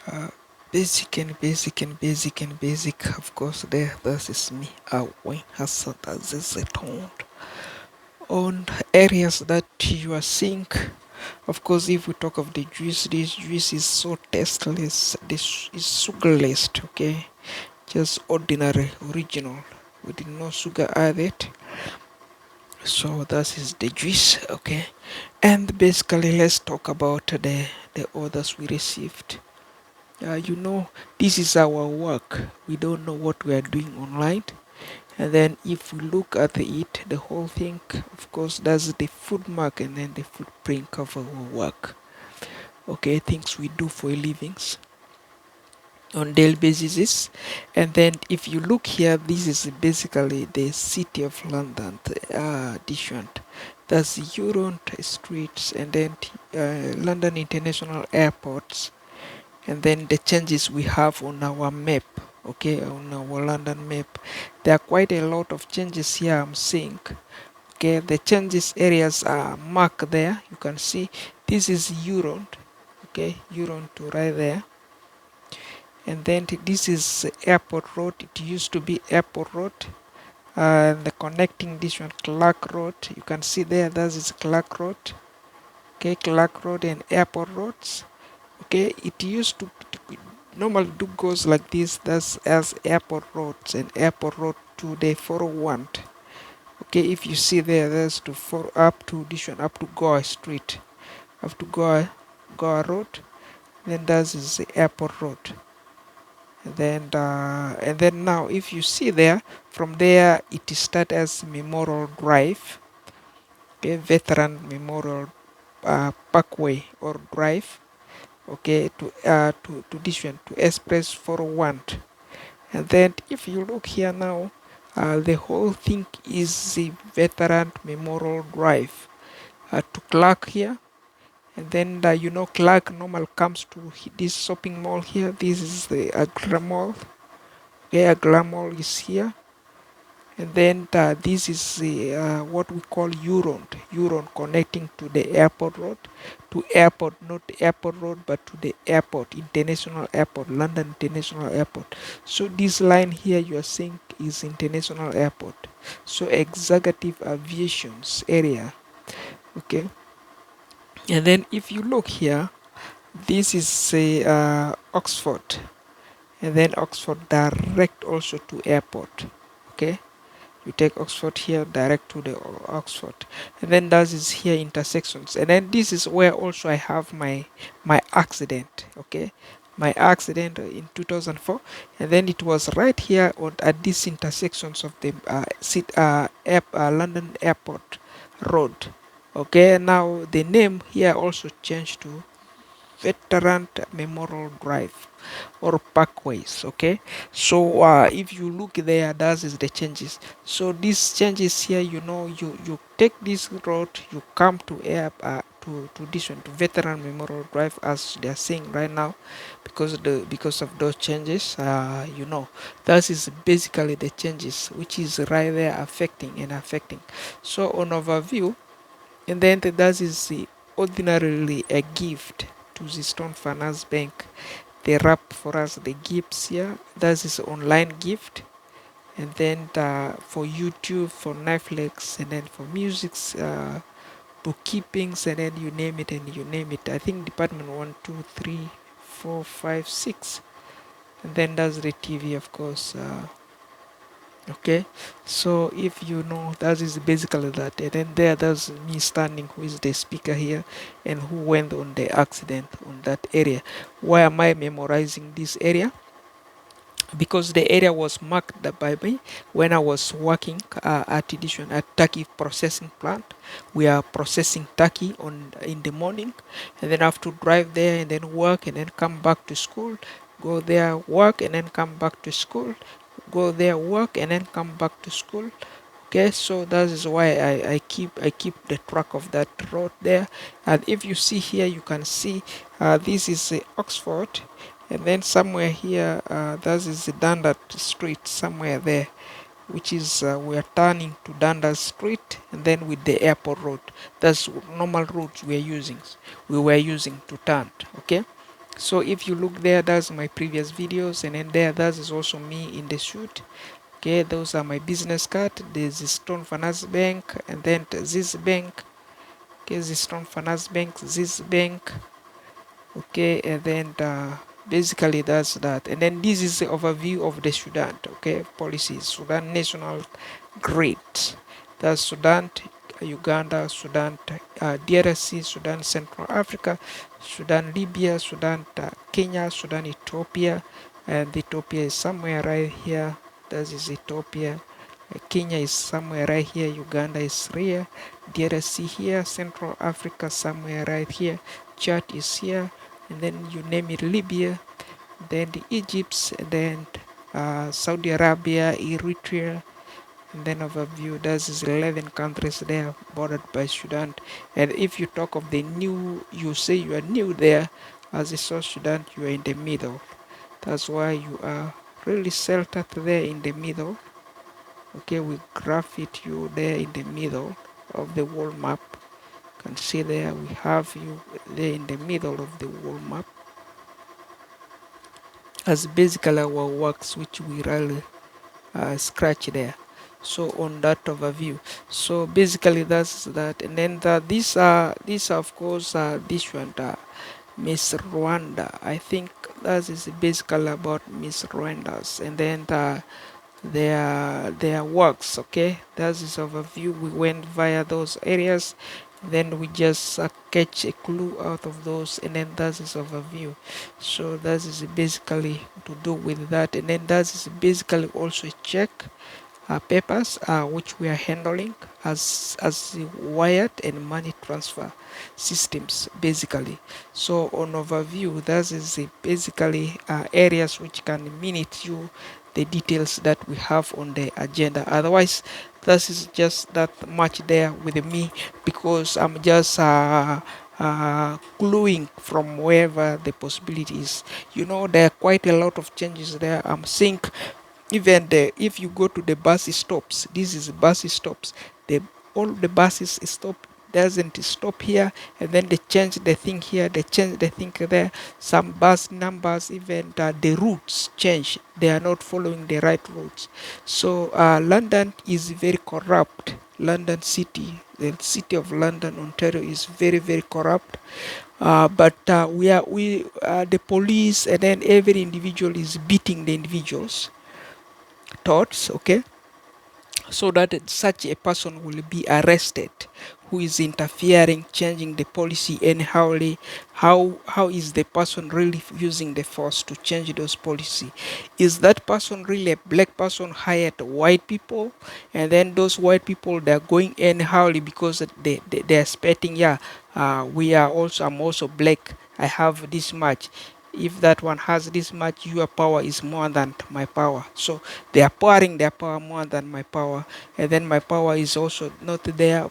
Uh, Basic and basic and basic and basic. Of course, there. This is me. When Hassan as is on areas that you are seeing. Of course, if we talk of the juice, this juice is so tasteless. This is sugarless. Okay, just ordinary, original, with no sugar added. So that is the juice. Okay, and basically, let's talk about the orders we received. This is our work. We don't know what we are doing online. And then if we look at it, the whole thing, of course, that's the food mark and then the footprint of our work. Okay, things we do for a livings on daily basis. And then if you look here, this is basically the city of London, different. That's Euron streets and then London International Airports, and then the changes we have on our map. Okay, on our London map, there are quite a lot of changes here I'm seeing. Okay, the changes areas are marked there. You can see this is Euron. Okay, Euron to right there, and then this is Airport Road. It used to be Airport Road. The connecting this one Clark Road, you can see there, that is Clark Road. Okay, Clark Road and Airport Roads. Okay, it used to normally do goes like this. That's as Airport Roads and Airport Road to the 401. Okay, if you see there, there's to for up to this one, up to Goa Street, up to Goa Road. Then that is the Airport Road. And then now, if you see there, from there it starts as Memorial Drive. Okay, Veteran Memorial Parkway or Drive. Okay, to this one, to Express 401. And then if you look here now, the whole thing is the Veteran Memorial Drive to Clark here. And then Clark normal comes to this shopping mall here. This is the Agra Mall. Yeah, Agra Mall is here. And then this is what we call Euron connecting to the airport road, to airport, not airport road, but to the airport, international airport, London International Airport. So this line here you are seeing is international airport. So executive aviations area. Okay. And then if you look here, this is say Oxford, and then Oxford direct also to airport. Okay, you take Oxford here direct to the Oxford, and then that is here intersections, and then this is where also I have my accident. Okay, my accident in 2004, and then it was right here on at these intersections of the London Airport Road. Okay, now the name here also changed to Veteran Memorial Drive or Parkways. Okay, so if you look there, that is the changes. So these changes here, you take this road, you come to air to this one, to Veteran Memorial Drive, as they are saying right now, because of those changes. That is basically the changes which is right there affecting. So on overview, and then that is the ordinarily a gift to the Stone Finance Bank. They wrap for us the gifts here. That is online gift. And then for YouTube, for Netflix, and then for musics, bookkeepings, and then you name it and you name it. I think department 1, 2, 3, 4, 5, 6. And then that's the TV, of course. Okay, so if you know, that is basically that. And then there's me standing, who is the speaker here and who went on the accident on that area. Why am I memorizing this area? Because the area was marked by me when I was working at edition at turkey processing plant. We are processing turkey on in the morning, and then I have to drive there and then work and then come back to school, go there, work, and then come back to school, go there, work, and then come back to school. Okay, so that is why I keep the track of that road there. And if you see here, you can see this is Oxford, and then somewhere here, that is the Dundas Street, somewhere there, which is we are turning to Dundas Street, and then with the airport road. That's normal roads we were using to turn. Okay, So if you look there, that's my previous videos, and then there, that is also me in the shoot. Okay, those are my business card. There's the Stone Finance Bank, and then this bank. Okay, the Stone Finance Bank, this bank. Okay, and then basically that's that. And then this is the overview of the Sudan. Okay, policies. Sudan national grid. That's Sudan, Uganda, Sudan, DRC, Sudan, Central Africa, Sudan, Libya, Sudan, Kenya, Sudan, Ethiopia, and Ethiopia is somewhere right here. That is Ethiopia. Kenya is somewhere right here. Uganda is here. DRC here. Central Africa somewhere right here. Chad is here. And then you name it, Libya, then the Egypt, and then Saudi Arabia, Eritrea, and then overview. That is 11 countries there bordered by Sudan. And if you talk of the new, you say you are new there, as a South Sudan, you are in the middle. That's why you are really centered there in the middle. Okay, we graph it you there in the middle of the world map. You can see there we have you there in the middle of the world map, as basically our works which we really scratch there. So on that overview, so basically that's that. And then these are of course this one, Miss Rwanda. I think that is basically about Miss Rwanda's, and then their works. Okay, that is overview. We went via those areas, then we just catch a clue out of those, and then that is overview. So that is basically to do with that. And then that is basically also check papers which we are handling as wired and money transfer systems basically. So on overview, that is basically areas which can minute you the details that we have on the agenda. Otherwise, this is just that much there with me, because I'm just gluing from wherever the possibility is. You know, there are quite a lot of changes there. I'm seeing even if you go to the bus stops, this is bus stops, the all the buses stop, doesn't stop here, and then they change the thing here, they change the thing there. Some bus numbers, even the routes change, they are not following the right routes. So London is very corrupt. London city, the city of London, Ontario, is very very corrupt. But we the police, and then every individual is beating the individuals thoughts, okay, so that such a person will be arrested who is interfering, changing the policy, and how is the person really using the force to change those policy. Is that person really a black person hired white people, and then those white people, they're going anyhowly because they're expecting, yeah, we are also, I'm also black, I have this much, if that one has this much, your power is more than my power. So they are pouring their power more than my power, and then my power is also not there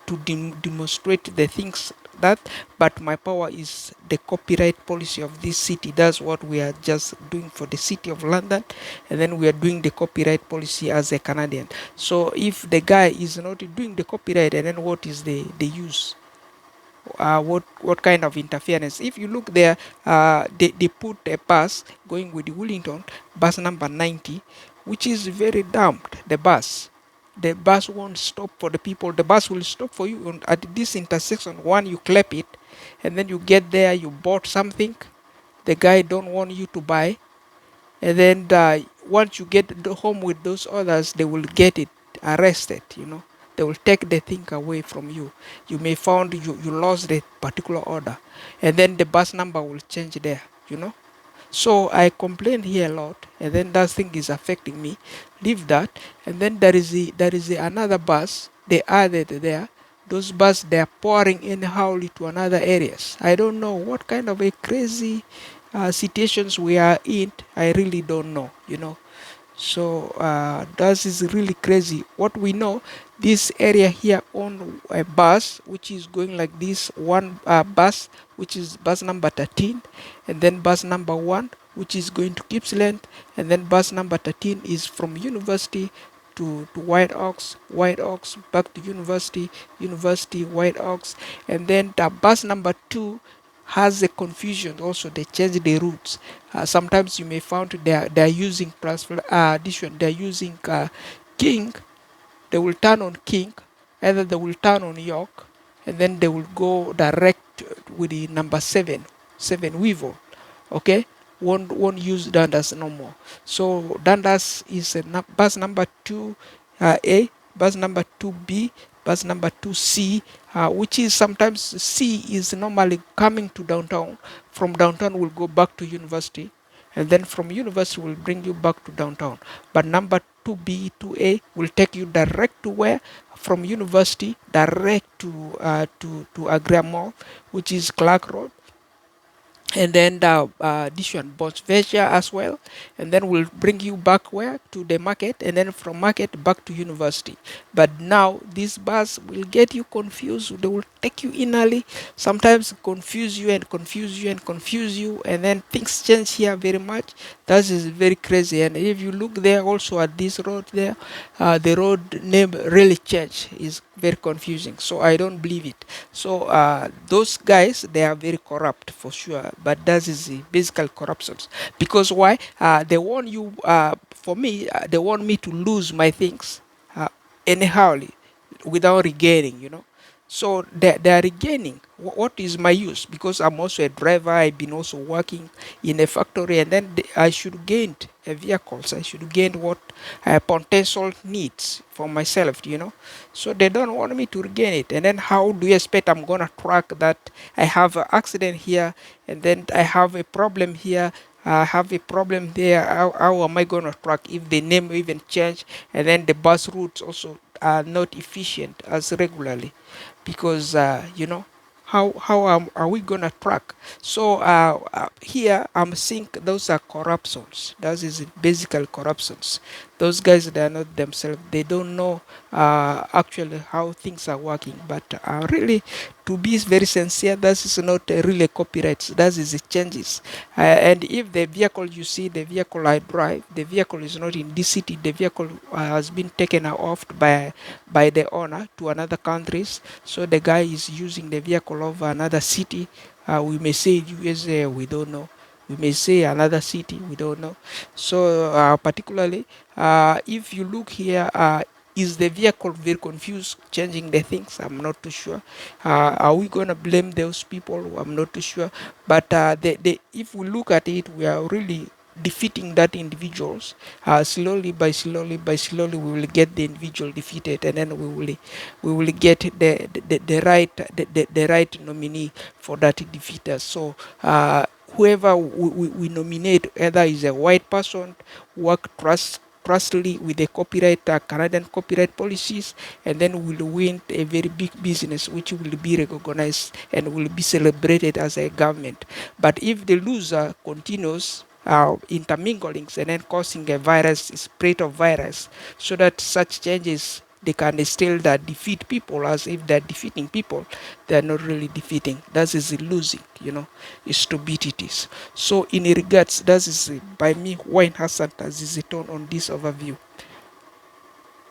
to demonstrate the things that, but my power is the copyright policy of this city. That's what we are just doing for the city of London, and then we are doing the copyright policy as a Canadian. So if the guy is not doing the copyright, and then what is the use? What kind of interference? If you look there, they put a bus going with the Wellington, bus number 90, which is very damped. The bus won't stop for the people. The bus will stop for you at this intersection. One, you clap it, and then you get there, you bought something, the guy don't want you to buy, and then once you get home with those others, they will get it arrested, you know, they will take the thing away from you. You may found you lost the particular order, and then the bus number will change there, you know. So I complain here a lot, and then that thing is affecting me. Leave that, and then there is another bus they added there. Those bus, they are pouring anyhow to another areas. I don't know what kind of a crazy situations we are in. I really don't know, you know. So that is really crazy. What we know, this area here on a bus which is going like this, one bus which is bus number 13, and then bus number 1 which is going to Gippsland, and then bus number 13 is from university to White Oaks, White Oaks back to university, university, White Oaks, and then the bus number 2 has a confusion also. They change the roots. Sometimes you may find they're using addition. They're using king. They will turn on king, either they will turn on York, and then they will go direct with the number seven weevil. Okay, won't use Dundas no more. So Dundas is a bus number 2A, bus number 2B, bus number 2C, which is sometimes C is normally coming to downtown. From downtown will go back to university, and then from university will bring you back to downtown. But number 2B, 2A will take you direct to where? From university direct to Agra Mall, which is Clark Road, and then the this one Bosveja as well, and then we'll bring you back where? To the market, and then from market back to university. But now this bus will get you confused. They will take you in early, sometimes confuse you and confuse you and confuse you, and then things change here very much. That is very crazy. And if you look there also at this road there, the road name really changed, is very confusing, so I don't believe it. So those guys, they are very corrupt for sure, but that is the basic corruptions. Because why? They want you, for me, they want me to lose my things anyhow, without regaining, so they are regaining. What is my use? Because I'm also a driver, I've been also working in a factory, and then I should gain a vehicles, I should gain what potential needs for myself, so they don't want me to regain it. And then how do you expect I'm gonna track that I have an accident here, and then I have a problem here, I have a problem there? How am I going to track if the name even change, and then the bus routes also are not efficient as regularly? Because are we going to track? So here I'm seeing those are corruptions. That is basically corruptions. Those guys, they are not themselves, they don't know actually how things are working. But really, to be very sincere, that is not really copyright, that is the changes. And if the vehicle, you see the vehicle I drive, the vehicle is not in this city, the vehicle has been taken off by the owner to another countries. So the guy is using the vehicle of another city. We may say USA, we don't know. We may say another city, we don't know. So particularly, if you look here, is the vehicle very confused changing the things? I'm not too sure. Are we going to blame those people? I'm not too sure. But if we look at it, we are really defeating that individuals. Slowly by slowly we will get the individual defeated, and then we will get the right nominee for that defeater. So whoever we nominate, either is a white person, work trustly with the copyright, Canadian copyright policies, and then will win a very big business which will be recognized and will be celebrated as a government. But if the loser continues intermingling and then causing a virus, spread of virus, so that such changes, they can still defeat people. As if they're defeating people, they're not really defeating. That is losing, is to beat it is. So in regards, that is by me, Wayne Hassan, as is it on this overview.